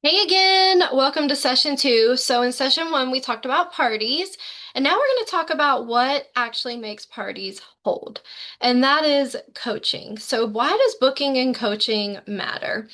Hey again, welcome to session two. So in session one, we talked about parties, and now we're going to talk about what actually makes parties hold, and that is coaching. So why does booking and coaching matter?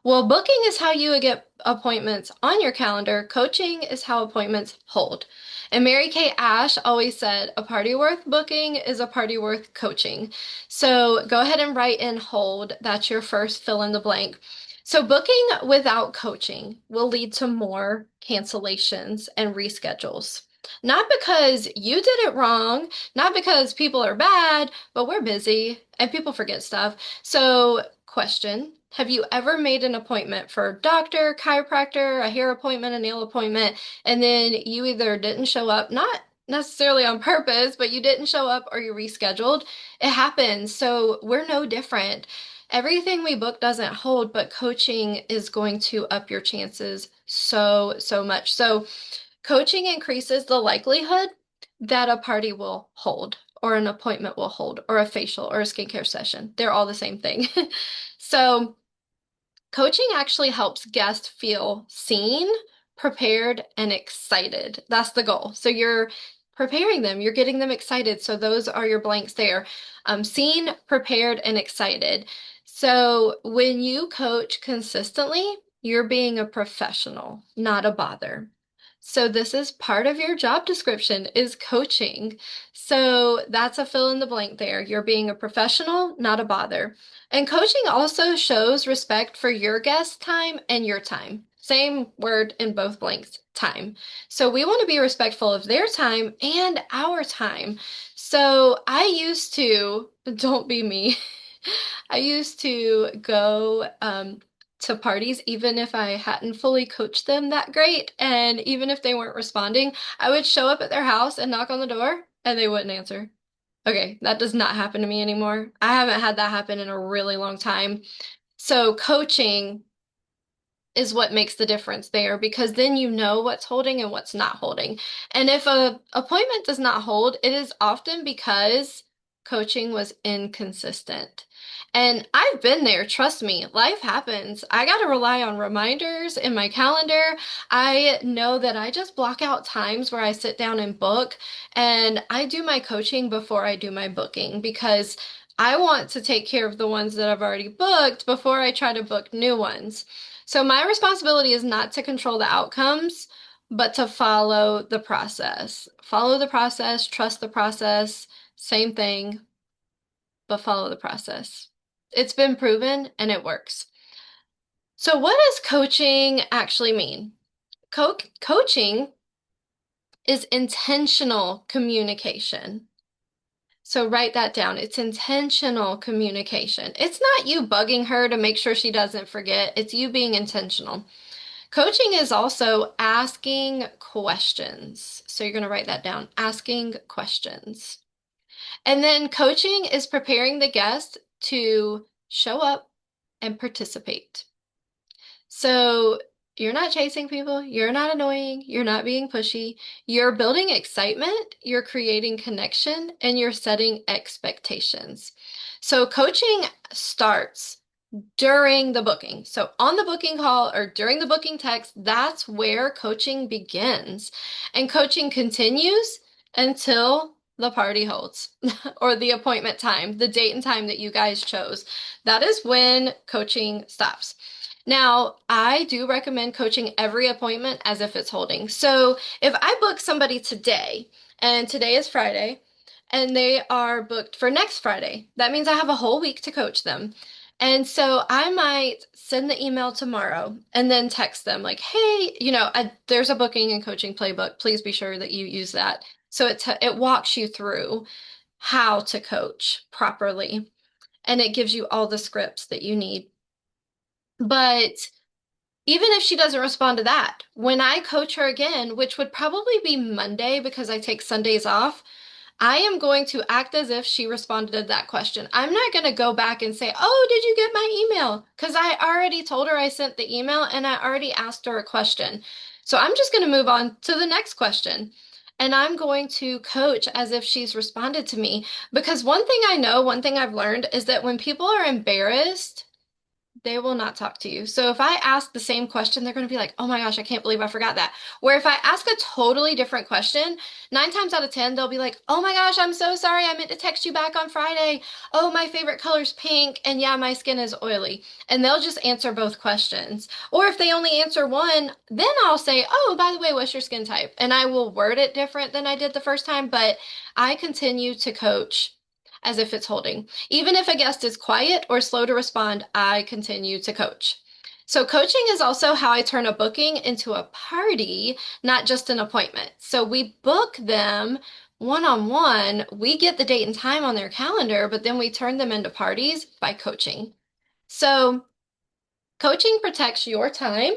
Well, booking is how you get appointments on your calendar. Coaching is how appointments hold. And Mary Kay Ash always said, a party worth booking is a party worth coaching. So go ahead and write in hold. That's your first fill in the blank. So booking without coaching will lead to more cancellations and reschedules. Not because you did it wrong, not because people are bad, but we're busy and people forget stuff. So, question, have you ever made an appointment for a doctor, chiropractor, a hair appointment, a nail appointment, and then you either didn't show up, not necessarily on purpose, but you didn't show up or you rescheduled? It happens. So we're no different. Everything we book doesn't hold, but coaching is going to up your chances so much. So coaching increases the likelihood that a party will hold, or an appointment will hold, or a facial or a skincare session. They're all the same thing. So, coaching actually helps guests feel seen, prepared, and excited. That's the goal. So, you're preparing them, you're getting them excited. So, those are your blanks there. Seen, prepared, and excited. So, when you coach consistently, you're being a professional, not a bother. So this is part of your job description is coaching. So that's a fill in the blank there. You're being a professional, not a bother. And coaching also shows respect for your guest time and your time. Same word in both blanks, time. So we want to be respectful of their time and our time. So I used to, don't be me, I used to go to parties, even if I hadn't fully coached them that great, and even if they weren't responding, I would show up at their house and knock on the door, and they wouldn't answer. Okay, that does not happen to me anymore. I haven't had that happen in a really long time. So, coaching is what makes the difference there because then you know what's holding and what's not holding. And if a appointment does not hold, it is often because coaching was inconsistent. And I've been there, trust me, life happens. I got to rely on reminders in my calendar. I know that I just block out times where I sit down and book, and I do my coaching before I do my booking because I want to take care of the ones that I've already booked before I try to book new ones. So my responsibility is not to control the outcomes, but to follow the process. Follow the process, trust the process, same thing, but follow the process. It's been proven and it works. So what does coaching actually mean? Coaching is intentional communication. So write that down. It's intentional communication. It's not you bugging her to make sure she doesn't forget. It's you being intentional. Coaching is also asking questions. So you're going to write that down, asking questions. And then coaching is preparing the guest to show up and participate. So you're not chasing people, you're not annoying, you're not being pushy, you're building excitement, you're creating connection, and you're setting expectations. So coaching starts during the booking. So on the booking call or during the booking text, that's where coaching begins. And coaching continues until the party holds or the appointment time, the date and time that you guys chose. That is when coaching stops. Now, I do recommend coaching every appointment as if it's holding. So if I book somebody today, and today is Friday, and they are booked for next Friday, that means I have a whole week to coach them. And so I might send the email tomorrow and then text them like, hey, there's a booking and coaching playbook. Please be sure that you use that. So it walks you through how to coach properly and it gives you all the scripts that you need. But even if she doesn't respond to that, when I coach her again, which would probably be Monday because I take Sundays off, I am going to act as if she responded to that question. I'm not going to go back and say, oh, did you get my email? Because I already told her I sent the email and I already asked her a question. So I'm just going to move on to the next question. And I'm going to coach as if she's responded to me. Because one thing I know, one thing I've learned is that when people are embarrassed, They will not talk to you. So if I ask the same question, they're going to be like, oh my gosh, I can't believe I forgot that. Where if I ask a totally different question, 9 times out of 10, they'll be like, oh my gosh, I'm so sorry. I meant to text you back on Friday. Oh, my favorite color's pink. And yeah, my skin is oily. And they'll just answer both questions. Or if they only answer one, then I'll say, oh, by the way, what's your skin type? And I will word it different than I did the first time, but I continue to coach as if it's holding. Even if a guest is quiet or slow to respond, I continue to coach. So, coaching is also how I turn a booking into a party, not just an appointment. So, we book them one on one, we get the date and time on their calendar, but then we turn them into parties by coaching. So, coaching protects your time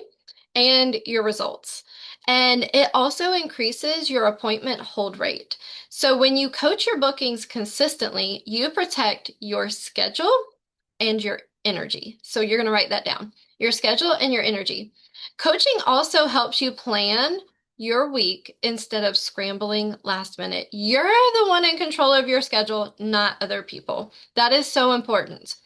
and your results. And it also increases your appointment hold rate. So when you coach your bookings consistently, you protect your schedule and your energy. So you're going to write that down. Your schedule and your energy. Coaching also helps you plan your week instead of scrambling last minute. You're the one in control of your schedule, not other people. That is so important.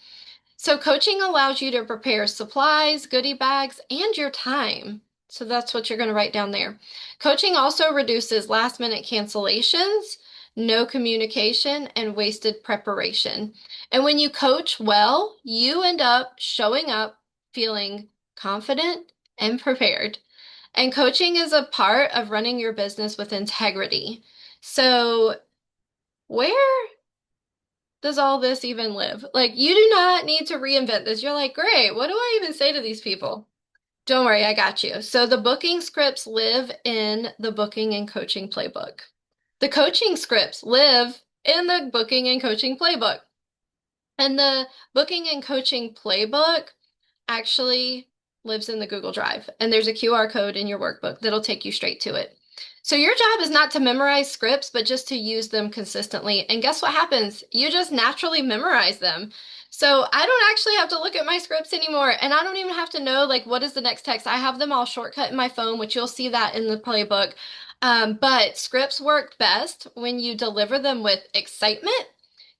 So coaching allows you to prepare supplies, goodie bags, and your time. So that's what you're going to write down there. Coaching also reduces last minute cancellations, no communication, and wasted preparation. And when you coach well, you end up showing up feeling confident and prepared. And coaching is a part of running your business with integrity. So where does all this even live? Like, you do not need to reinvent this. You're like, great, what do I even say to these people? Don't worry, I got you. So, the booking scripts live in the booking and coaching playbook. The coaching scripts live in the booking and coaching playbook. And the booking and coaching playbook actually lives in the Google Drive. And there's a QR code in your workbook that'll take you straight to it. So your job is not to memorize scripts, but just to use them consistently. And guess what happens? You just naturally memorize them. So I don't actually have to look at my scripts anymore. And I don't even have to know, like, what is the next text? I have them all shortcut in my phone, which you'll see that in the playbook. But scripts work best when you deliver them with excitement,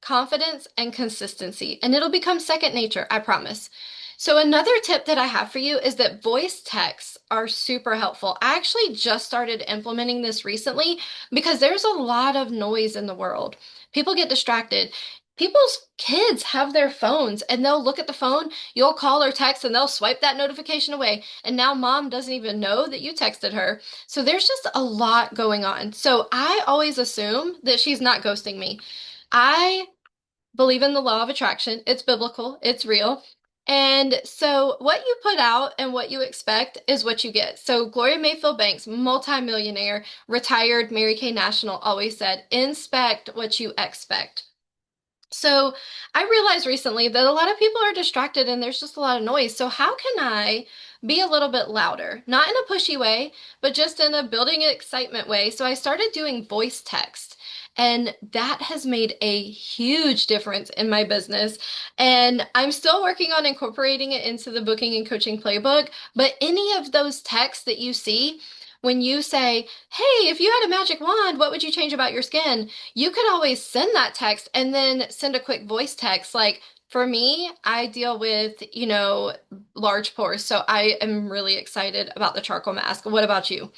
confidence, and consistency. And it'll become second nature, I promise. So another tip that I have for you is that voice texts are super helpful. I actually just started implementing this recently because there's a lot of noise in the world. People get distracted. People's kids have their phones and they'll look at the phone, you'll call or text and they'll swipe that notification away. And now mom doesn't even know that you texted her. So there's just a lot going on. So I always assume that she's not ghosting me. I believe in the law of attraction. It's biblical, it's real. And so what you put out and what you expect is what you get. So Gloria Mayfield Banks, multimillionaire, retired Mary Kay National, always said, inspect what you expect. So I realized recently that a lot of people are distracted and there's just a lot of noise. So how can I be a little bit louder? Not in a pushy way, but just in a building excitement way. So I started doing voice text. And that has made a huge difference in my business. And I'm still working on incorporating it into the booking and coaching playbook. But any of those texts that you see, when you say, hey, if you had a magic wand, what would you change about your skin? You could always send that text and then send a quick voice text. Like for me, I deal with, large pores. So I am really excited about the charcoal mask. What about you?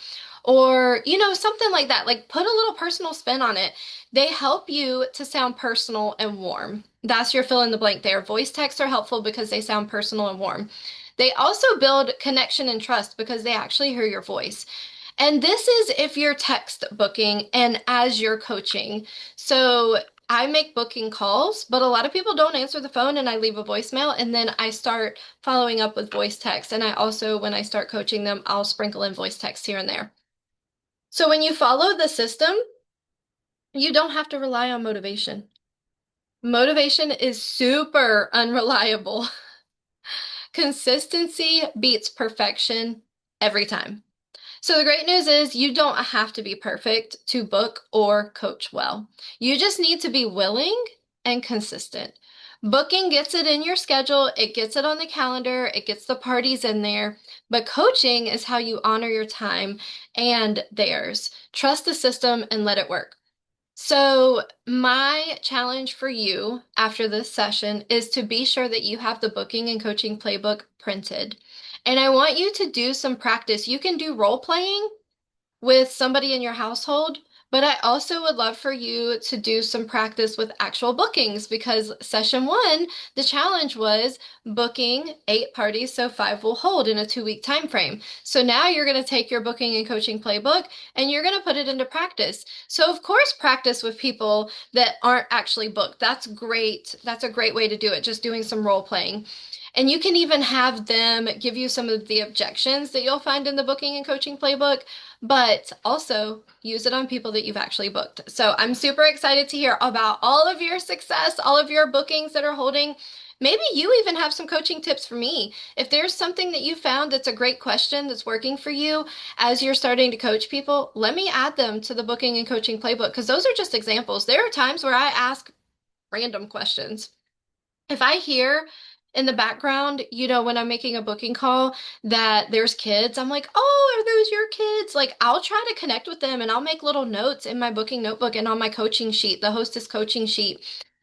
Or, something like that. Like put a little personal spin on it. They help you to sound personal and warm. That's your fill in the blank there. Voice texts are helpful because they sound personal and warm. They also build connection and trust because they actually hear your voice. And this is if you're text booking and as you're coaching. So I make booking calls, but a lot of people don't answer the phone and I leave a voicemail and then I start following up with voice text. And I also, when I start coaching them, I'll sprinkle in voice text here and there. So when you follow the system, you don't have to rely on motivation. Motivation is super unreliable. Consistency beats perfection every time. So the great news is you don't have to be perfect to book or coach well. You just need to be willing and consistent. Booking gets it in your schedule, it gets it on the calendar, it gets the parties in there. But coaching is how you honor your time and theirs. Trust the system and let it work. So, my challenge for you after this session is to be sure that you have the booking and coaching playbook printed. And I want you to do some practice. You can do role playing with somebody in your household, but I also would love for you to do some practice with actual bookings because session one, the challenge was booking 8 parties so 5 will hold in a 2-week time frame. So now you're going to take your booking and coaching playbook and you're going to put it into practice. So of course, practice with people that aren't actually booked. That's great. That's a great way to do it, just doing some role playing. And you can even have them give you some of the objections that you'll find in the booking and coaching playbook, but also use it on people that you've actually booked. So I'm super excited to hear about all of your success, all of your bookings that are holding. Maybe you even have some coaching tips for me. If there's something that you found that's a great question that's working for you as you're starting to coach people, let me add them to the booking and coaching playbook because those are just examples. There are times where I ask random questions. If I hear in the background, when I'm making a booking call that there's kids, I'm like, oh, are those your kids? Like, I'll try to connect with them and I'll make little notes in my booking notebook and on my coaching sheet, the hostess coaching sheet,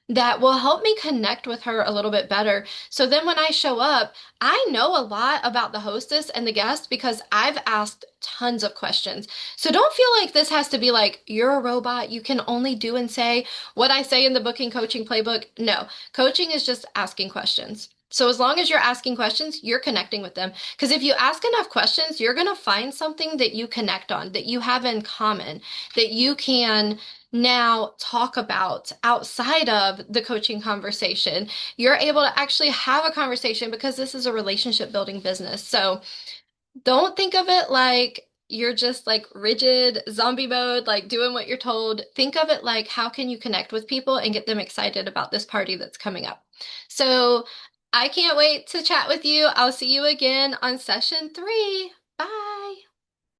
that will help me connect with her a little bit better. So then when I show up, I know a lot about the hostess and the guest because I've asked tons of questions. So don't feel like this has to be like, you're a robot. You can only do and say what I say in the booking coaching playbook. No, coaching is just asking questions. So as long as you're asking questions, you're connecting with them. Because if you ask enough questions, you're going to find something that you connect on, that you have in common, that you can now talk about outside of the coaching conversation. You're able to actually have a conversation because this is a relationship building business. So don't think of it like you're just like rigid zombie mode, like doing what you're told. Think of it like how can you connect with people and get them excited about this party that's coming up. So I can't wait to chat with you. I'll see you again on session 3.